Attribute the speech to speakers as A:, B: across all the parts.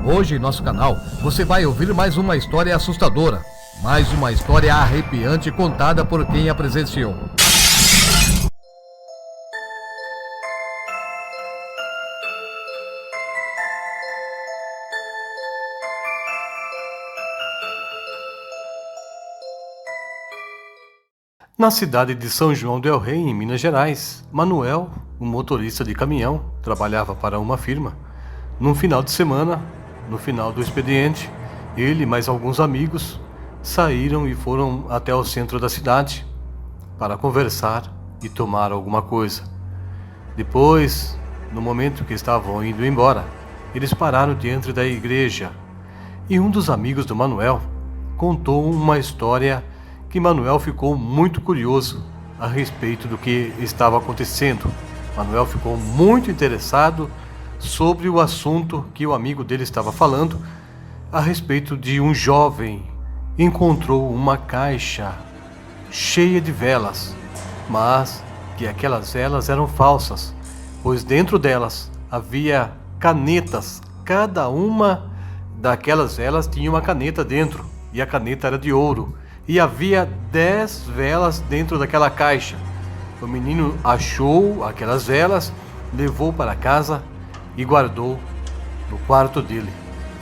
A: Hoje em nosso canal você vai ouvir mais uma história assustadora, mais uma história arrepiante contada por quem a presenciou.
B: Na cidade de São João del Rei, em Minas Gerais, Manuel, um motorista de caminhão, trabalhava para uma firma. Num final de semana, no final do expediente, ele e mais alguns amigos saíram e foram até o centro da cidade para conversar e tomar alguma coisa. Depois, no momento que estavam indo embora, eles pararam diante da igreja e um dos amigos do Manuel contou uma história que Manuel ficou muito curioso a respeito do que estava acontecendo. Manuel ficou muito interessado sobre o assunto que o amigo dele estava falando a respeito de um jovem encontrou uma caixa cheia de velas, mas que aquelas velas eram falsas, pois dentro delas havia canetas. Cada uma daquelas velas tinha uma caneta dentro e a caneta era de ouro. E havia 10 velas dentro daquela caixa. O menino achou aquelas velas, levou para casa e guardou no quarto dele.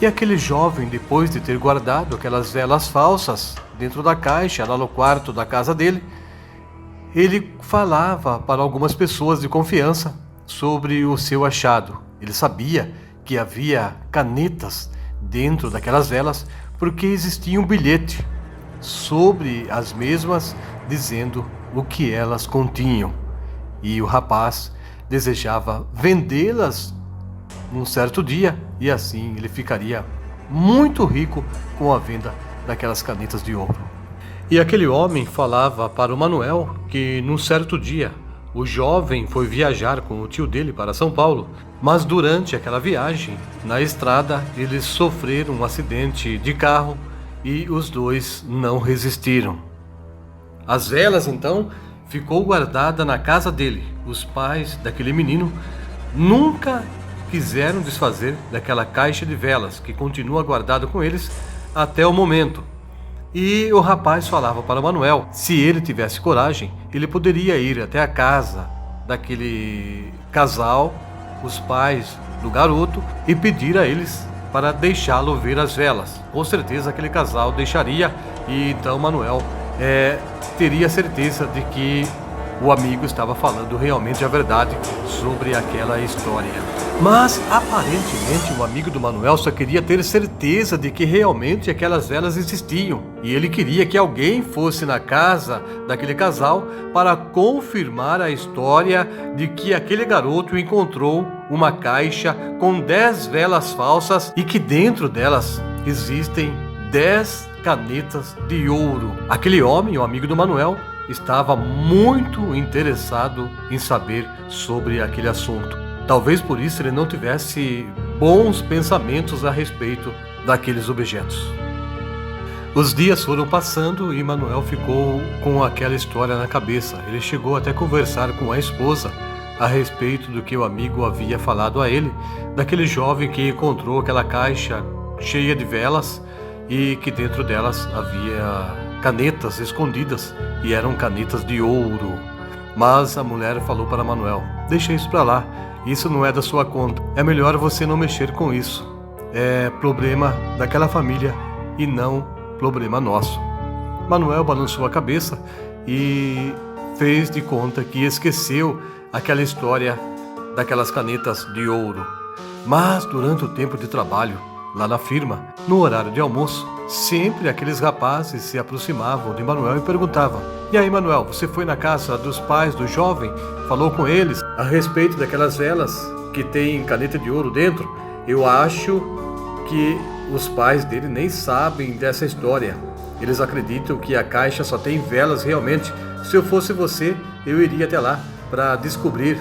B: E aquele jovem, depois de ter guardado aquelas velas falsas dentro da caixa, lá no quarto da casa dele, ele falava para algumas pessoas de confiança sobre o seu achado. Ele sabia que havia canetas dentro daquelas velas porque existia um bilhete sobre as mesmas, dizendo o que elas continham. E o rapaz desejava vendê-las num certo dia, e assim ele ficaria muito rico com a venda daquelas canetas de ouro. E aquele homem falava para o Manuel que num certo dia o jovem foi viajar com o tio dele para São Paulo, mas durante aquela viagem, na estrada, eles sofreram um acidente de carro e os dois não resistiram. As velas, então, ficou guardada na casa dele. Os pais daquele menino nunca quiseram desfazer daquela caixa de velas que continua guardada com eles até o momento. E o rapaz falava para o Manuel, se ele tivesse coragem, ele poderia ir até a casa daquele casal, os pais do garoto, e pedir a eles para deixá-lo ver as velas. Com certeza aquele casal deixaria, e então Manuel teria certeza de que o amigo estava falando realmente a verdade sobre aquela história. Mas aparentemente o amigo do Manuel só queria ter certeza de que realmente aquelas velas existiam, e ele queria que alguém fosse na casa daquele casal para confirmar a história de que aquele garoto encontrou uma caixa com 10 velas falsas e que dentro delas existem 10 canetas de ouro. Aquele homem, o amigo do Manuel, estava muito interessado em saber sobre aquele assunto. Talvez por isso ele não tivesse bons pensamentos a respeito daqueles objetos. Os dias foram passando e Manuel ficou com aquela história na cabeça. Ele chegou até a conversar com a esposa a respeito do que o amigo havia falado a ele, daquele jovem que encontrou aquela caixa cheia de velas e que dentro delas havia canetas escondidas e eram canetas de ouro. Mas a mulher falou para Manuel, deixa isso para lá, isso não é da sua conta, é melhor você não mexer com isso, é problema daquela família e não problema nosso. Manuel balançou a cabeça e fez de conta que esqueceu aquela história daquelas canetas de ouro. Mas durante o tempo de trabalho, lá na firma, no horário de almoço, sempre aqueles rapazes se aproximavam de Manuel e perguntavam, e aí Manuel, você foi na casa dos pais do jovem, falou com eles a respeito daquelas velas que tem caneta de ouro dentro? Eu acho que os pais dele nem sabem dessa história. Eles acreditam que a caixa só tem velas realmente. Se eu fosse você, eu iria até lá para descobrir.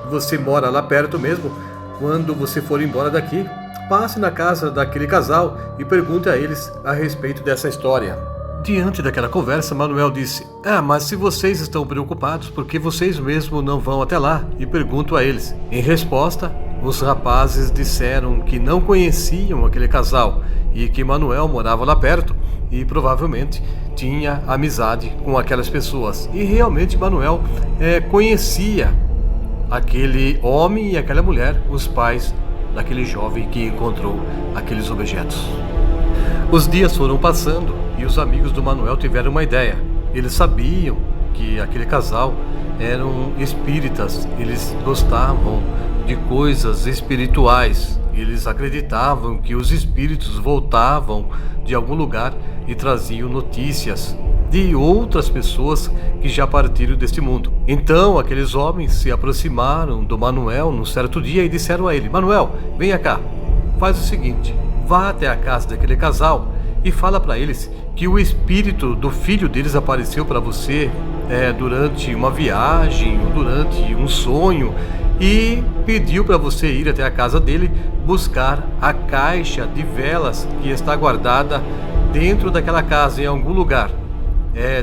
B: Você mora lá perto mesmo. Quando você for embora daqui, passe na casa daquele casal e pergunte a eles a respeito dessa história. Diante daquela conversa, Manuel disse, mas se vocês estão preocupados, por que vocês mesmos não vão até lá e perguntam a eles? Em resposta, Os rapazes disseram que não conheciam aquele casal e que Manuel morava lá perto e provavelmente tinha amizade com aquelas pessoas. E realmente Manuel conhecia aquele homem e aquela mulher, os pais daquele jovem que encontrou aqueles objetos. Os dias foram passando e os amigos do Manuel tiveram uma ideia. Eles sabiam que aquele casal eram espíritas, eles gostavam de coisas espirituais. Eles acreditavam que os espíritos voltavam de algum lugar e traziam notícias de outras pessoas que já partiram deste mundo. Então aqueles homens se aproximaram do Manuel num certo dia e disseram a ele: Manuel, venha cá, faz o seguinte, vá até a casa daquele casal e fala para eles que o espírito do filho deles apareceu para você durante uma viagem ou durante um sonho e pediu para você ir até a casa dele buscar a caixa de velas que está guardada dentro daquela casa em algum lugar.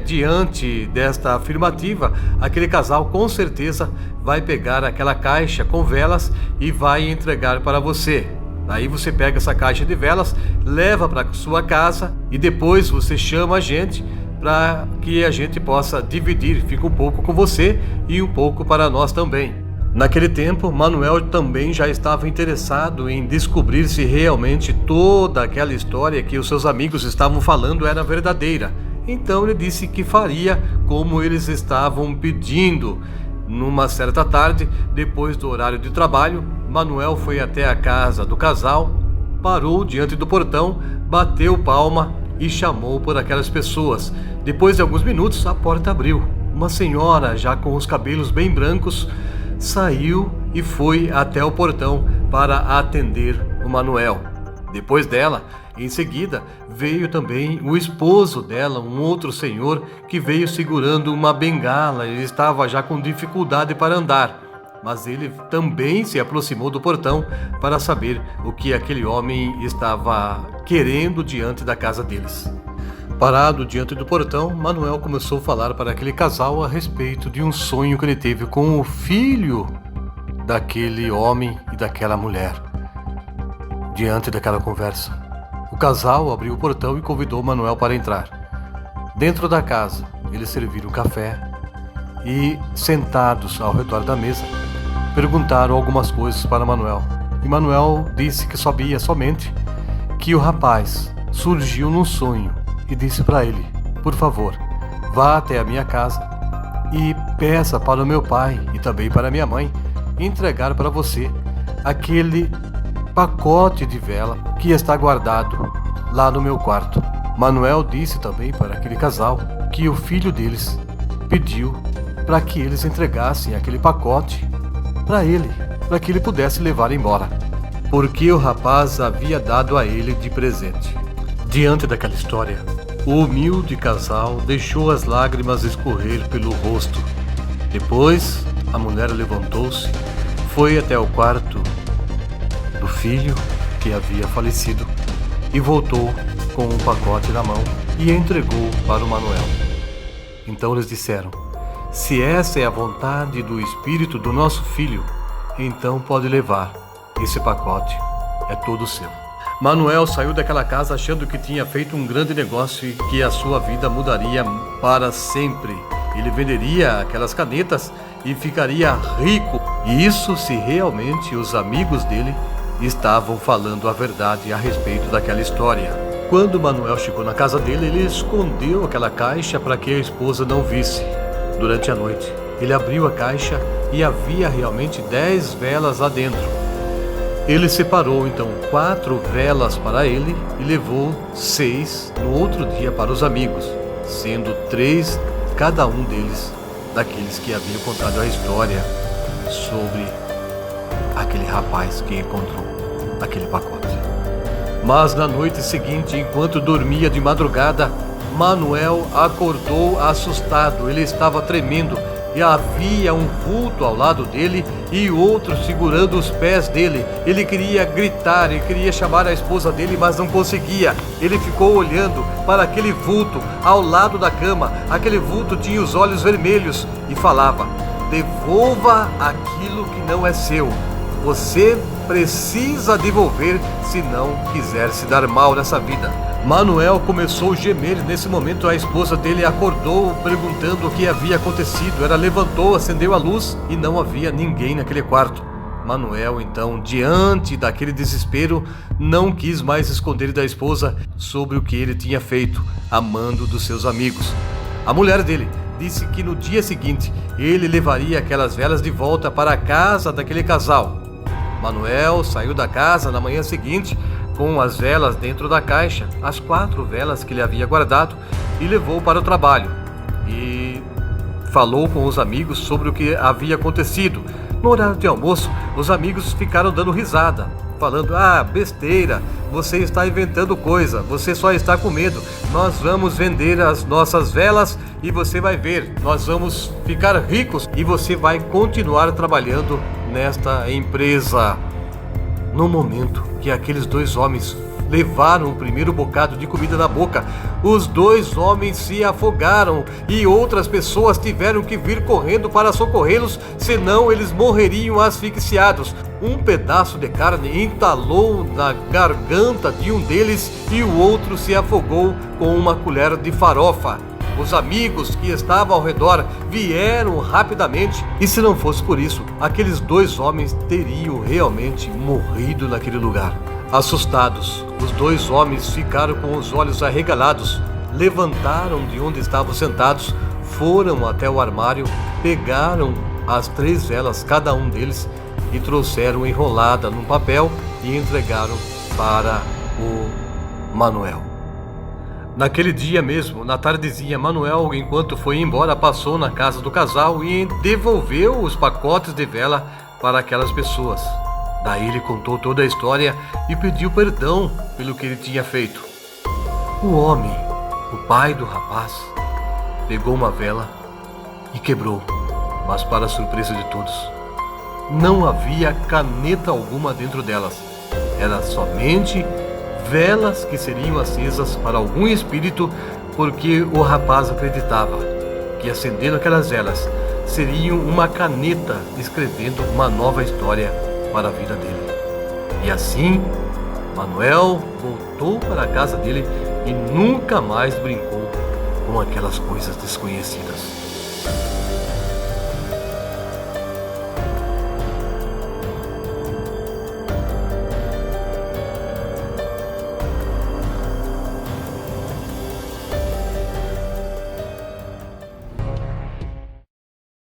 B: Diante desta afirmativa, aquele casal com certeza vai pegar aquela caixa com velas e vai entregar para você. Aí você pega essa caixa de velas, leva para sua casa e depois você chama a gente para que a gente possa dividir. Fica um pouco com você e um pouco para nós também. Naquele tempo, Manuel também já estava interessado em descobrir se realmente toda aquela história que os seus amigos estavam falando era verdadeira. Então ele disse que faria como eles estavam pedindo. Numa certa tarde, depois do horário de trabalho, Manuel foi até a casa do casal, parou diante do portão, bateu palma e chamou por aquelas pessoas. Depois de alguns minutos, a porta abriu. Uma senhora, já com os cabelos bem brancos, saiu e foi até o portão para atender o Manuel. Depois dela, em seguida, veio também o esposo dela, um outro senhor que veio segurando uma bengala. Ele estava já com dificuldade para andar, mas ele também se aproximou do portão para saber o que aquele homem estava querendo diante da casa deles. Parado diante do portão, Manuel começou a falar para aquele casal a respeito de um sonho que ele teve com o filho daquele homem e daquela mulher. Diante daquela conversa, o casal abriu o portão e convidou Manuel para entrar. Dentro da casa, eles serviram café e, sentados ao redor da mesa, perguntaram algumas coisas para Manuel. E Manuel disse que sabia somente que o rapaz surgiu num sonho e disse para ele: por favor, vá até a minha casa e peça para o meu pai e também para minha mãe entregar para você aquele pacote de vela que está guardado lá no meu quarto. Manuel disse também para aquele casal que o filho deles pediu para que eles entregassem aquele pacote para ele, para que ele pudesse levar embora, porque o rapaz havia dado a ele de presente. Diante daquela história, o humilde casal deixou as lágrimas escorrer pelo rosto. Depois, a mulher levantou-se, foi até o quarto do filho que havia falecido e voltou com um pacote na mão e entregou para o Manuel. Então eles disseram: se essa é a vontade do espírito do nosso filho, então pode levar, esse pacote é todo seu. Manuel saiu daquela casa achando que tinha feito um grande negócio e que a sua vida mudaria para sempre. Ele venderia aquelas canetas e ficaria rico. E isso se realmente os amigos dele estavam falando a verdade a respeito daquela história. Quando Manuel chegou na casa dele, ele escondeu aquela caixa para que a esposa não visse. Durante a noite, ele abriu a caixa e havia realmente 10 velas lá dentro. Ele separou então 4 velas para ele e levou 6 no outro dia para os amigos, sendo 3 cada um deles daqueles que haviam contado a história sobre aquele rapaz que encontrou aquele pacote. Mas na noite seguinte, enquanto dormia de madrugada, Manuel acordou assustado. Ele estava tremendo e havia um vulto ao lado dele e outro segurando os pés dele. Ele queria gritar, ele queria chamar a esposa dele, mas não conseguia. Ele ficou olhando para aquele vulto ao lado da cama. Aquele vulto tinha os olhos vermelhos e falava: devolva aquilo que não é seu. Você
A: precisa devolver se não quiser se dar mal nessa vida. Manuel começou a gemer. Nesse momento a esposa dele acordou perguntando o que havia acontecido. Ela levantou, acendeu a luz e não havia ninguém naquele quarto. Manuel, então, diante daquele desespero, não quis mais esconder da esposa sobre o que ele tinha feito, amando dos seus amigos. A mulher dele disse que no dia seguinte ele levaria aquelas velas de volta para a casa daquele casal. Manuel saiu da casa na manhã seguinte com as velas dentro da caixa, as 4 velas que ele havia guardado, e levou para o trabalho. E falou com os amigos sobre o que havia acontecido. No horário de almoço, os amigos ficaram dando risada, falando: besteira, você está inventando coisa, você só está com medo. Nós vamos vender as nossas velas e você vai ver, nós vamos ficar ricos e você vai continuar trabalhando nesta empresa. No momento que aqueles 2 homens levaram o primeiro bocado de comida na boca, os 2 homens se afogaram e outras pessoas tiveram que vir correndo para socorrê-los, senão eles morreriam asfixiados. Um pedaço de carne entalou na garganta de um deles e o outro se afogou com uma colher de farofa. Os amigos que estavam ao redor vieram rapidamente e, se não fosse por isso, aqueles 2 homens teriam realmente morrido naquele lugar. Assustados, os 2 homens ficaram com os olhos arregalados, levantaram de onde estavam sentados, foram até o armário, pegaram as 3 velas, cada um deles, e trouxeram enrolada num papel e entregaram para o Manuel. Naquele dia mesmo, na tardezinha, Manuel, enquanto foi embora, passou na casa do casal e devolveu os pacotes de vela para aquelas pessoas. Daí ele contou toda a história e pediu perdão pelo que ele tinha feito. O homem, o pai do rapaz, pegou uma vela e quebrou, mas para a surpresa de todos, não havia caneta alguma dentro delas. Era somente velas que seriam acesas para algum espírito, porque o rapaz acreditava que acendendo aquelas velas seriam uma caneta escrevendo uma nova história para a vida dele. E assim, Manuel voltou para a casa dele e nunca mais brincou com aquelas coisas desconhecidas.